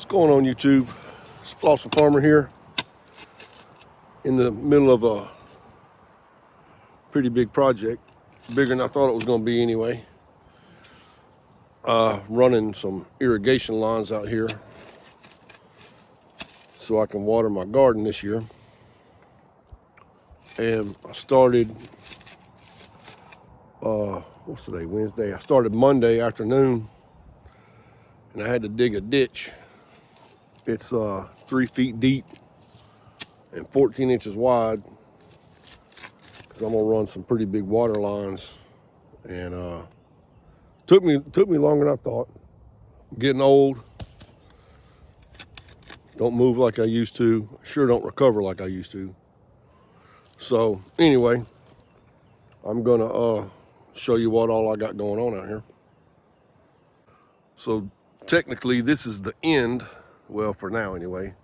What's going on, YouTube? It's Floss the Farmer here in the middle of a pretty big project, bigger than I thought it was going to be anyway. Running some irrigation lines out here so I can water my garden this year. And I started, what's today, Wednesday? I started Monday afternoon, and I had to dig a ditch. It's 3 feet deep and 14 inches wide, because I'm gonna run some pretty big water lines. And took me longer than I thought. I'm getting old. Don't move like I used to. Sure don't recover like I used to. So anyway, I'm gonna show you what all I got going on out here. So technically this is the end, well, for now anyway,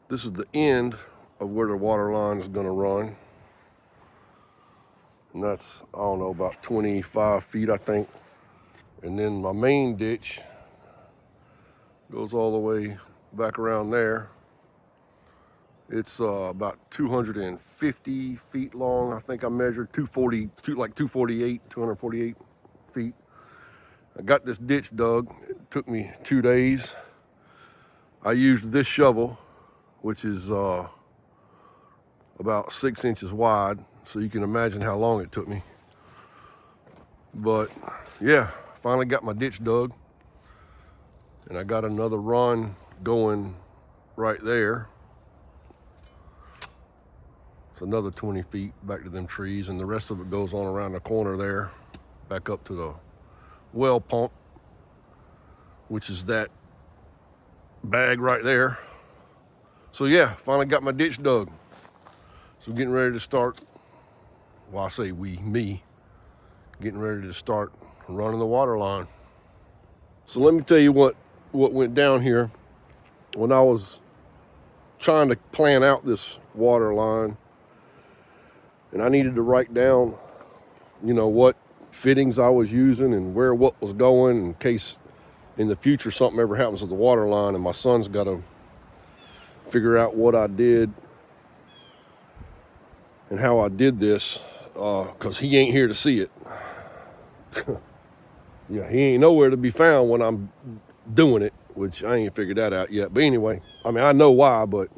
this is the end of where the water line is gonna run. And that's, I don't know, about 25 feet, I think. And then my main ditch goes all the way back around there. It's about 250 feet long. I think I measured 248 feet. I got this ditch dug. It took me 2 days. I used this shovel, which is about 6 inches wide, so you can imagine how long it took me. But yeah, finally got my ditch dug, and I got another run going right there. It's another 20 feet back to them trees, and the rest of it goes on around the corner there, back up to the well pump, which is that bag right there. So yeah, finally got my ditch dug. So getting ready to start, well, I say me, getting ready to start running the water line. So let me tell you what went down here when I was trying to plan out this water line. And I needed to write down, you know, what fittings I was using and where what was going, in case in the future something ever happens with the water line, and my son's got to figure out what I did and how I did this, because he ain't here to see it. Yeah, he ain't nowhere to be found when I'm doing it, which I ain't figured that out yet. But anyway, I mean, I know why, but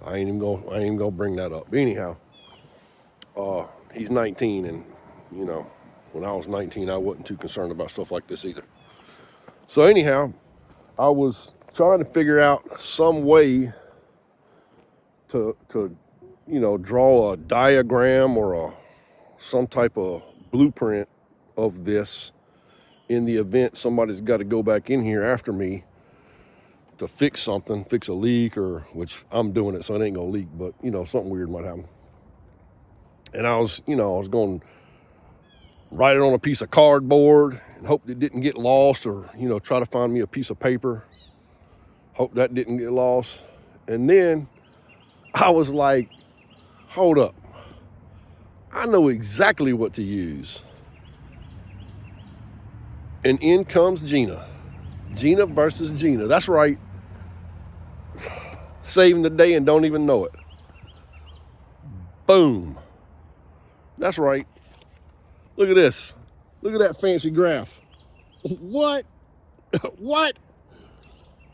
I ain't even gonna bring that up. But anyhow, he's 19, and you know, when I was 19, I wasn't too concerned about stuff like this either. So anyhow, I was trying to figure out some way to you know, draw a diagram or some type of blueprint of this in the event somebody's got to go back in here after me to fix something, fix a leak, or, which I'm doing it, so it ain't gonna leak, but you know, something weird might happen. And I was going to write it on a piece of cardboard and hope it didn't get lost, or, you know, try to find me a piece of paper, hope that didn't get lost. And then I was like, hold up, I know exactly what to use. And in comes Gina. Gina versus Gina. That's right. Saving the day and don't even know it. Boom. That's right. Look at this. Look at that fancy graph. What? What?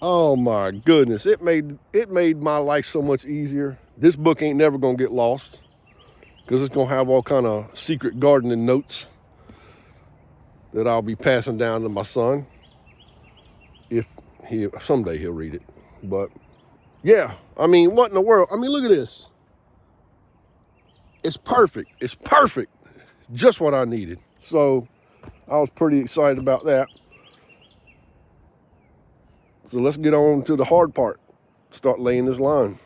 Oh my goodness. It made my life so much easier. This book ain't never gonna get lost, because it's gonna have all kind of secret gardening notes that I'll be passing down to my son, if someday he'll read it. But yeah, I mean, what in the world? I mean, look at this. It's perfect. It's perfect. Just what I needed. So I was pretty excited about that. So let's get on to the hard part. Start laying this line.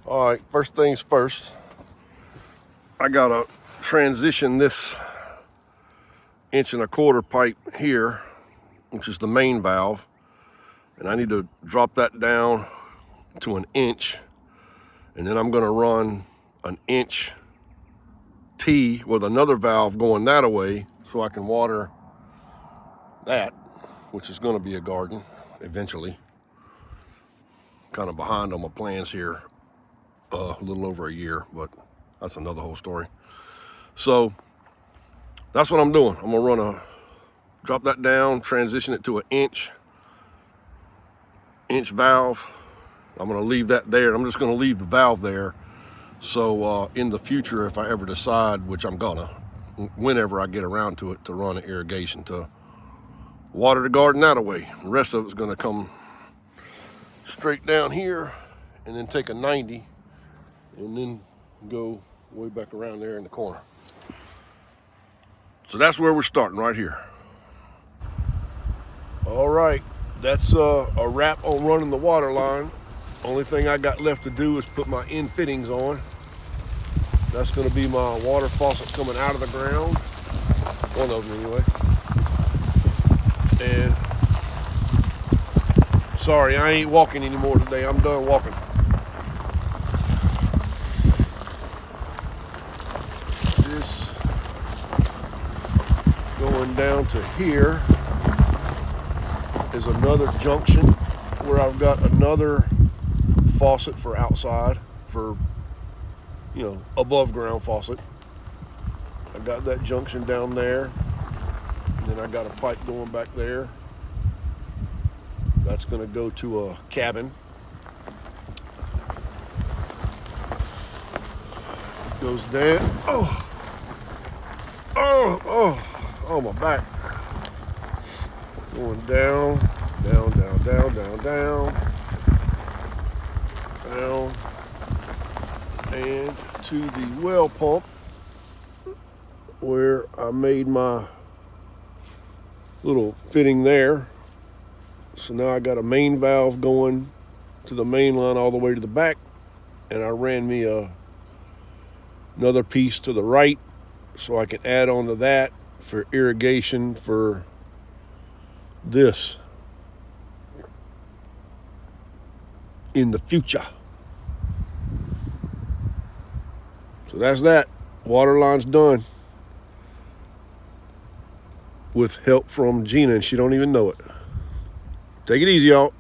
All right, first things first, I gotta transition this 1.25 inch pipe here, which is the main valve, and I need to drop that down to 1 inch, and then I'm gonna run 1 inch T with another valve going that way so I can water that. which is going to be a garden eventually. Kind of behind on my plans here, a little over a year, but that's another whole story. So that's what I'm doing. I'm gonna drop that down, transition it to an inch valve. I'm gonna leave that there. I'm just gonna leave the valve there. So in the future, if I ever decide, which I'm gonna, whenever I get around to it, to run an irrigation to water the garden that way. The rest of it's gonna come straight down here and then take a 90 and then go way back around there in the corner. So that's where we're starting, right here. All right, that's a wrap on running the water line. Only thing I got left to do is put my end fittings on. That's gonna be my water faucet coming out of the ground. One of them anyway. And sorry, I ain't walking anymore today. I'm done walking. This going down to here is another junction where I've got another faucet for outside, for, you know, above ground faucet. I got that junction down there, and then I got a pipe going back there. That's going to go to a cabin. Goes down. Oh, my back. Going down, down, down, down, down, down, down, and to the well pump where I made my little fitting there. So now I got a main valve going to the main line all the way to the back, and I ran me another piece to the right so I can add on to that for irrigation for this in the future. So that's that. Water line's done with help from Gina, and she don't even know it. Take it easy, y'all.